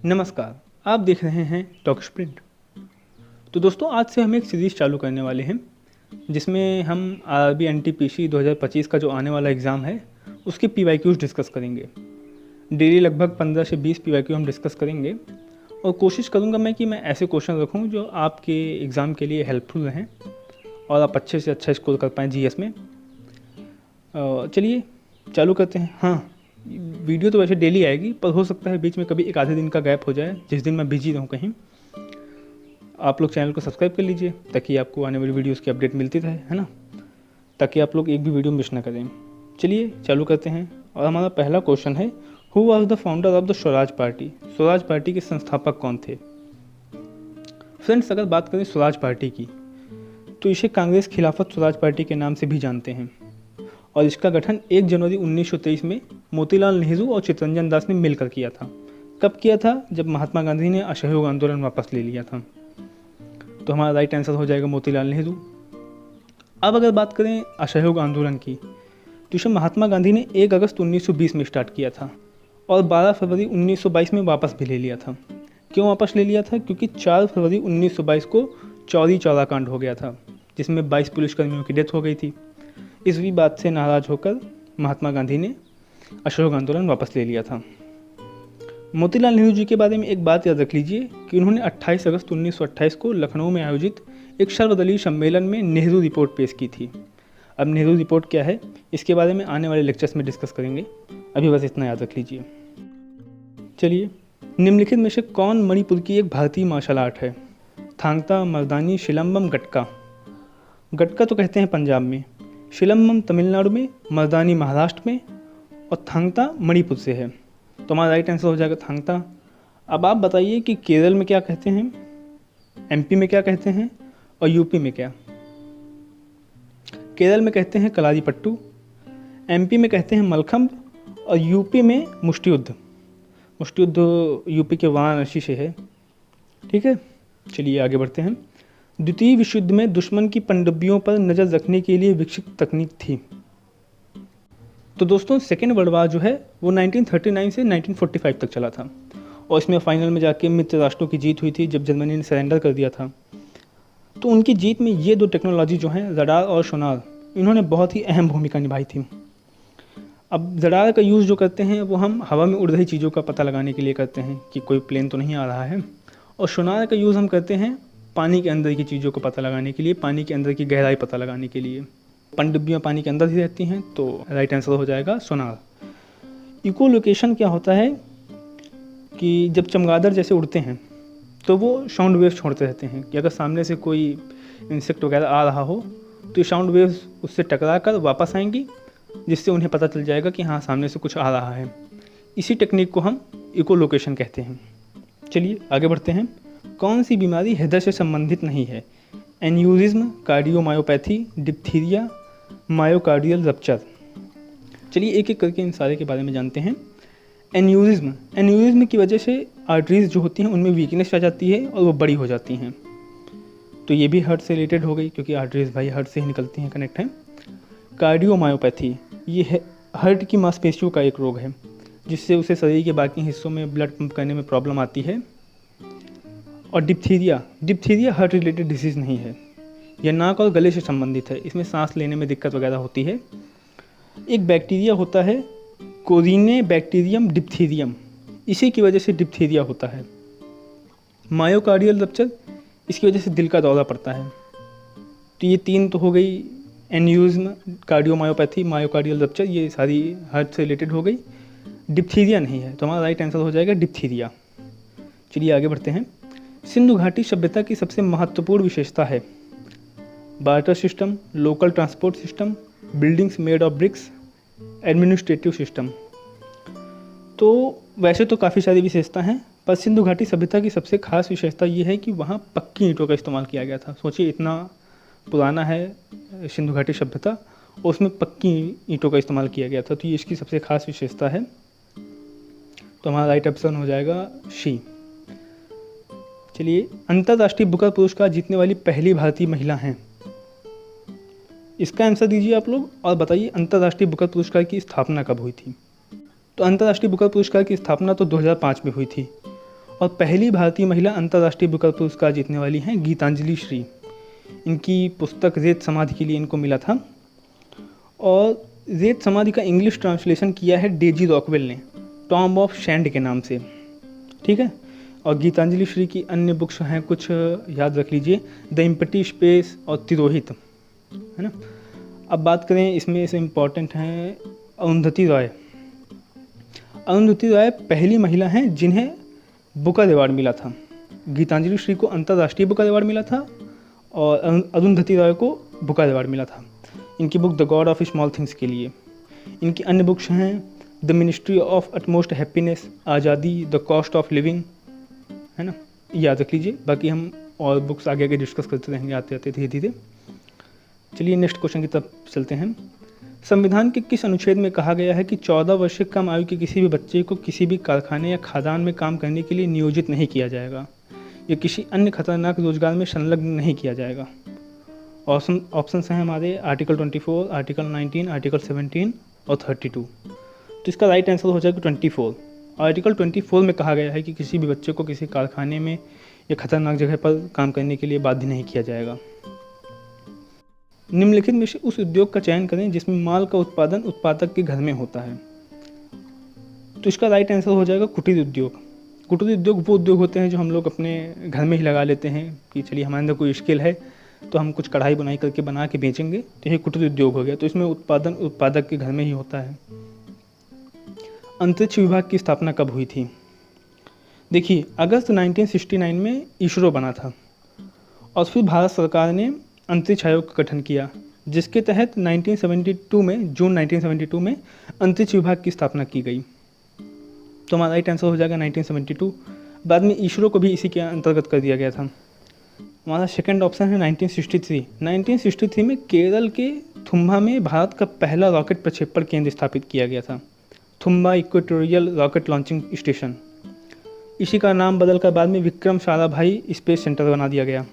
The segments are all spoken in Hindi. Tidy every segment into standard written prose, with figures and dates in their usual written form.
नमस्कार, आप देख रहे हैं टॉक स्प्रिंट। तो दोस्तों, आज से हम एक सीरीज़ चालू करने वाले हैं जिसमें हम आरआरबी एनटीपीसी 2025 का जो आने वाला एग्ज़ाम है उसके पीवाईक्यूज़ डिस्कस करेंगे। डेली लगभग 15 से 20 पीवाईक्यू हम डिस्कस करेंगे और कोशिश करूंगा मैं कि मैं ऐसे क्वेश्चन रखूं जो आपके एग्ज़ाम के लिए हेल्पफुल रहें और आप अच्छे से अच्छा स्कोर कर पाएँ जीएस में। चलिए चालू करते हैं। हाँ, वीडियो तो वैसे डेली आएगी, पर हो सकता है बीच में कभी एक आधे दिन का गैप हो जाए, जिस दिन मैं बिजी रहूँ कहीं। आप लोग चैनल को सब्सक्राइब कर लीजिए ताकि आपको आने वाली वीडियोस की अपडेट मिलती रहे, है ना, ताकि आप लोग एक भी वीडियो मिस ना करें। चलिए चालू करते हैं और हमारा पहला क्वेश्चन है, who was the founder of the Swaraj party? Swaraj party के संस्थापक कौन थे? फ्रेंड्स, अगर बात करें स्वराज पार्टी की तो इसे कांग्रेस खिलाफत स्वराज पार्टी के नाम से भी जानते हैं और इसका गठन 1 जनवरी 1923 में मोतीलाल नेहरू और चित्तरंजन दास ने मिलकर किया था। कब किया था? जब महात्मा गांधी ने असहयोग आंदोलन वापस ले लिया था। तो हमारा राइट आंसर हो जाएगा मोतीलाल नेहरू। अब अगर बात करें असहयोग आंदोलन की तो इसे महात्मा गांधी ने 1 अगस्त 1920 में स्टार्ट किया था और 12 फरवरी 1922 में वापस भी ले लिया था। क्यों वापस ले लिया था? क्योंकि 4 फरवरी 1922 को चौरी चौरा कांड हो गया था जिसमें 22 पुलिसकर्मियों की डेथ हो गई थी। इस भी बात से नाराज होकर महात्मा गांधी ने असहयोग आंदोलन वापस ले लिया था। मोतीलाल नेहरू जी के बारे में एक बात याद रख लीजिए कि उन्होंने 28 अगस्त 1928 को लखनऊ में आयोजित एक सर्वदलीय सम्मेलन में नेहरू रिपोर्ट पेश की थी। अब नेहरू रिपोर्ट क्या है, इसके बारे में आने वाले लेक्चर्स में डिस्कस करेंगे, अभी बस इतना याद रख लीजिए। चलिए, निम्नलिखित में से कौन मणिपुर की एक भारतीय मार्शल आर्ट है? थांगता, मर्दानी, शिलंबम, गटका। गटका तो कहते हैं पंजाब में, शिलंबम तमिलनाडु में, मर्दानी महाराष्ट्र में और थांगता मणिपुर से है। तो हमारा राइट आंसर हो जाएगा थांगता। अब आप बताइए कि केरल में क्या कहते हैं, एमपी में क्या कहते हैं और यूपी में क्या? केरल में कहते हैं कलारीपट्टू, एमपी में कहते हैं मलखम्ब और यूपी में मुष्टि युद्ध। मुष्टि युद्ध यूपी के वाराणसी से है। ठीक है, चलिए आगे बढ़ते हैं। द्वितीय विश्व युद्ध में दुश्मन की पनडुब्बियों पर नज़र रखने के लिए विकसित तकनीक थी। तो दोस्तों, सेकेंड वर्ल्ड वार जो है वो 1939 से 1945 तक चला था और इसमें फाइनल में जाके मित्र राष्ट्रों की जीत हुई थी जब जर्मनी ने सरेंडर कर दिया था। तो उनकी जीत में ये दो टेक्नोलॉजी जो हैं, रडार और सोनार, इन्होंने बहुत ही अहम भूमिका निभाई थी। अब रडार का यूज़ जो करते हैं वो हम हवा में उड़ रही चीज़ों का पता लगाने के लिए करते हैं कि कोई प्लेन तो नहीं आ रहा है, और सोनार का यूज़ हम करते हैं पानी के अंदर की चीज़ों को पता लगाने के लिए, पानी के अंदर की गहराई पता लगाने के लिए। पनडुब्बियाँ पानी के अंदर ही रहती हैं, तो राइट आंसर हो जाएगा सोनार। इको लोकेशन क्या होता है कि जब चमगादड़ जैसे उड़ते हैं तो वो साउंड वेव्स छोड़ते रहते हैं कि अगर सामने से कोई इंसेक्ट वगैरह आ रहा हो तो ये साउंड वेव्स उससे टकरा कर वापस आएंगी, जिससे उन्हें पता चल जाएगा कि हाँ, सामने से कुछ आ रहा है। इसी टेक्निक को हम इको लोकेशन कहते हैं। चलिए आगे बढ़ते हैं। कौन सी बीमारी हृदय से संबंधित नहीं है? Aneurysm, cardiomyopathy, diphtheria, myocardial rupture. चलिए एक एक करके इन सारे के बारे में जानते हैं। एन्यूरिज्म की वजह से आर्टरीज जो होती हैं उनमें वीकनेस आ जाती है और वो बड़ी हो जाती हैं, तो ये भी हार्ट से रिलेटेड हो गई क्योंकि आर्टरीज भाई हार्ट से ही निकलती हैं, कनेक्ट हैं। कार्डियोमायोपैथी, ये है हार्ट की मांसपेशियों का एक रोग है जिससे उसे शरीर के बाकी हिस्सों में ब्लड पंप करने में प्रॉब्लम आती है। और डिप्थीरिया हार्ट रिलेटेड डिसीज़ नहीं है, यह नाक और गले से संबंधित है, इसमें सांस लेने में दिक्कत वगैरह होती है। एक बैक्टीरिया होता है कोरिने बैक्टीरियम डिप्थीरियम, इसी की वजह से डिप्थीरिया होता है। मायोकार्डियल रप्चर, इसकी वजह से दिल का दौरा पड़ता है। तो ये 3 तो हो गई, एन्यूरिज्म, कार्डियोमायोपैथी, मायोकार्डियल रप्चर, ये सारी हार्ट से रिलेटेड हो गई। डिप्थीरिया नहीं है, तो हमारा राइट आंसर हो जाएगा डिप्थीरिया। चलिए आगे बढ़ते हैं। सिंधु घाटी सभ्यता की सबसे महत्वपूर्ण विशेषता है? Barter system, local transport system, buildings made of BRICS, administrative system. तो वैसे तो काफ़ी सारी विशेषता हैं, पर सिंधु घाटी सभ्यता की सबसे खास विशेषता ये है कि वहाँ पक्की ईंटों का इस्तेमाल किया गया था। सोचिए, इतना पुराना है सिंधु घाटी सभ्यता और उसमें पक्की ईंटों का इस्तेमाल किया गया था, तो ये इसकी सबसे खास विशेषता है। तो हमारा राइट ऑप्शन हो जाएगा सी। चलिए, अंतर्राष्ट्रीय बुकर पुरस्कार जीतने वाली पहली भारतीय महिला हैं? इसका आंसर दीजिए आप लोग और बताइए अंतर्राष्ट्रीय बुकर पुरस्कार की स्थापना कब हुई थी? तो अंतर्राष्ट्रीय बुकर पुरस्कार की स्थापना तो 2005 में हुई थी और पहली भारतीय महिला अंतर्राष्ट्रीय बुकर पुरस्कार जीतने वाली हैं गीतांजलि श्री। इनकी पुस्तक रेत समाधि के लिए इनको मिला था। और रेत समाधि का इंग्लिश ट्रांसलेशन किया है डेजी रॉकवेल ने, टॉम्ब ऑफ सैंड के नाम से, ठीक है। और गीतांजलि श्री की अन्य बुक्स हैं कुछ, याद रख लीजिए, द एम्प्टी स्पेस और तिरोहित, है ना। अब बात करें इसमें से इम्पॉर्टेंट हैं अरुंधति रॉय। अरुंधति रॉय पहली महिला हैं जिन्हें बुकर अवार्ड मिला था। गीतांजलि श्री को अंतर्राष्ट्रीय बुकर अवार्ड मिला था और अरुंधति रॉय को बुकर अवार्ड मिला था इनकी book the God of small things के लिए। इनकी अन्य बुक्स हैं the ministry of utmost happiness, आज़ादी, द कॉस्ट ऑफ लिविंग, है ना, याद रख लीजिए। बाकी हम और बुक्स आगे आगे डिस्कस करते रहेंगे आते आते धीरे धीरे। चलिए नेक्स्ट क्वेश्चन की तरफ चलते हैं। संविधान के किस अनुच्छेद में कहा गया है कि 14 वर्ष से कम आयु के किसी भी बच्चे को किसी भी कारखाने या खादान में काम करने के लिए नियोजित नहीं किया जाएगा या किसी अन्य खतरनाक रोजगार में संलग्न नहीं किया जाएगा? ऑप्शंस हैं हमारे आर्टिकल 24, आर्टिकल 19, आर्टिकल 17 और 32। तो इसका राइट आंसर हो जाएगा 24। आर्टिकल 24 में कहा गया है कि किसी भी बच्चे को किसी कारखाने में या खतरनाक जगह पर काम करने के लिए बाध्य नहीं किया जाएगा। निम्नलिखित में से उस उद्योग का चयन करें जिसमें माल का उत्पादन उत्पादक के घर में होता है। तो इसका राइट आंसर हो जाएगा कुटीर उद्योग। कुटीर उद्योग वो उद्योग होते हैं जो हम लोग अपने घर में ही लगा लेते हैं कि चलिए हमारे अंदर कोई स्किल है तो हम कुछ कढ़ाई बुनाई करके बना के बेचेंगे, तो ये कुटीर उद्योग हो गया। तो इसमें उत्पादन उत्पादक के घर में ही होता है। अंतरिक्ष विभाग की स्थापना कब हुई थी? देखिए, अगस्त 1969 में इसरो बना था और फिर भारत सरकार ने अंतरिक्ष आयोग का गठन किया, जिसके तहत 1972 में, जून 1972 में अंतरिक्ष विभाग की स्थापना की गई। तो हमारा राइट आंसर हो जाएगा 1972। बाद में इसरो को भी इसी के अंतर्गत कर दिया गया था। हमारा सेकंड ऑप्शन है 1963। 1963 में केरल के थुम्बा में भारत का पहला रॉकेट प्रक्षेपण केंद्र स्थापित किया गया था, Thumba equatorial rocket launching station. इसी का नाम बदलकर बाद में विक्रम साराभाई स्पेस सेंटर बना दिया गया।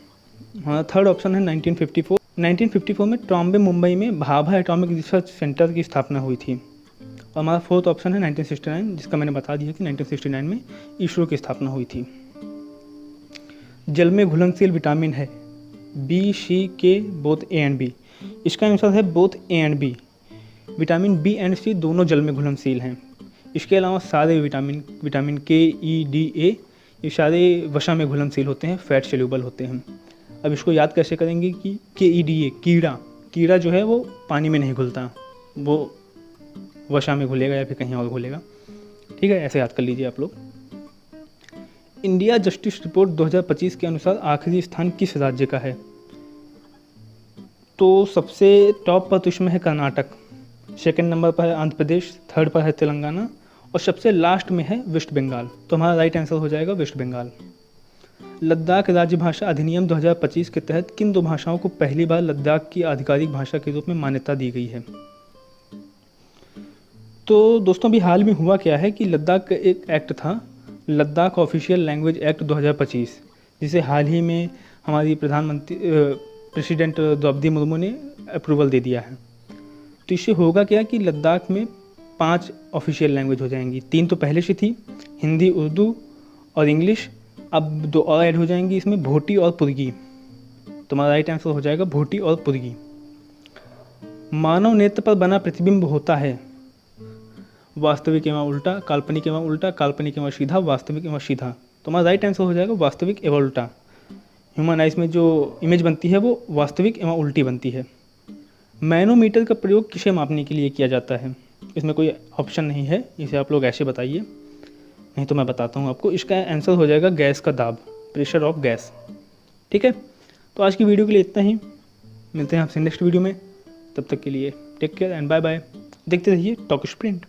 हमारा थर्ड ऑप्शन है 1954। 1954 में ट्रॉम्बे मुंबई में भाभा एटॉमिक रिसर्च सेंटर की स्थापना हुई थी। और हमारा फोर्थ ऑप्शन है 1969, जिसका मैंने बता दिया कि 1969 में इसरो की स्थापना हुई थी। जल में घुलनशील विटामिन है B, C, K, both A and B. इसका आंसर है both A and B. Vitamin B and C दोनों जल में घुलनशील हैं। इसके अलावा सारे विटामिन के, ई, डी, ए, ये सारे वसा में घुलनशील होते हैं, फैट सोल्यूबल होते हैं। अब इसको याद कैसे करेंगे कि KEDA, कीड़ा जो है वो पानी में नहीं घुलता, वो वसा में घुलेगा या फिर कहीं और घुलेगा, ठीक है, ऐसे याद कर लीजिए आप लोग। इंडिया जस्टिस रिपोर्ट 2025 के अनुसार आखिरी स्थान किस राज्य का है? तो सबसे टॉप पर तो इसमें है कर्नाटक, सेकंड नंबर पर है आंध्र प्रदेश, थर्ड पर है तेलंगाना और सबसे लास्ट में है वेस्ट बंगाल। तो हमारा राइट आंसर हो जाएगा वेस्ट बंगाल। लद्दाख राज्य भाषा अधिनियम 2025 के तहत किन दो भाषाओं को पहली बार लद्दाख की आधिकारिक भाषा के रूप में मान्यता दी गई है? तो दोस्तों अभी हाल में हुआ क्या है कि लद्दाख का एक एक्ट था, लद्दाख ऑफिशियल लैंग्वेज एक्ट 2025, जिसे हाल ही में हमारी प्रेसिडेंट द्रौपदी मुर्मू ने अप्रूवल दे दिया है। तो इससे होगा क्या कि लद्दाख में 5 ऑफिशियल लैंग्वेज हो जाएंगी। 3 तो पहले से थी, हिंदी, उर्दू और इंग्लिश। अब 2 और ऐड हो जाएंगी इसमें, भोटी और पुर्गी। तो हमारा राइट आंसर हो जाएगा भोटी और पुर्गी। मानव नेत्र पर बना प्रतिबिंब होता है वास्तविक एवं उल्टा, काल्पनिक एवं उल्टा, काल्पनिक एवं सीधा, वास्तविक एवं सीधा। तो हमारा राइट आंसर हो जाएगा वास्तविक एवं उल्टा। ह्यूमन आइज में जो इमेज बनती है वो वास्तविक एवं उल्टी बनती है। मैनोमीटर का प्रयोग किसे मापने के लिए किया जाता है? इसमें कोई ऑप्शन नहीं है, इसे आप लोग ऐसे बताइए, नहीं तो मैं बताता हूँ आपको। इसका आंसर हो जाएगा गैस का दाब, प्रेशर ऑफ गैस, ठीक है। तो आज की वीडियो के लिए इतना ही, मिलते हैं आपसे नेक्स्ट वीडियो में। तब तक के लिए take care and bye bye. देखते रहिए टॉक स्प्रिंट।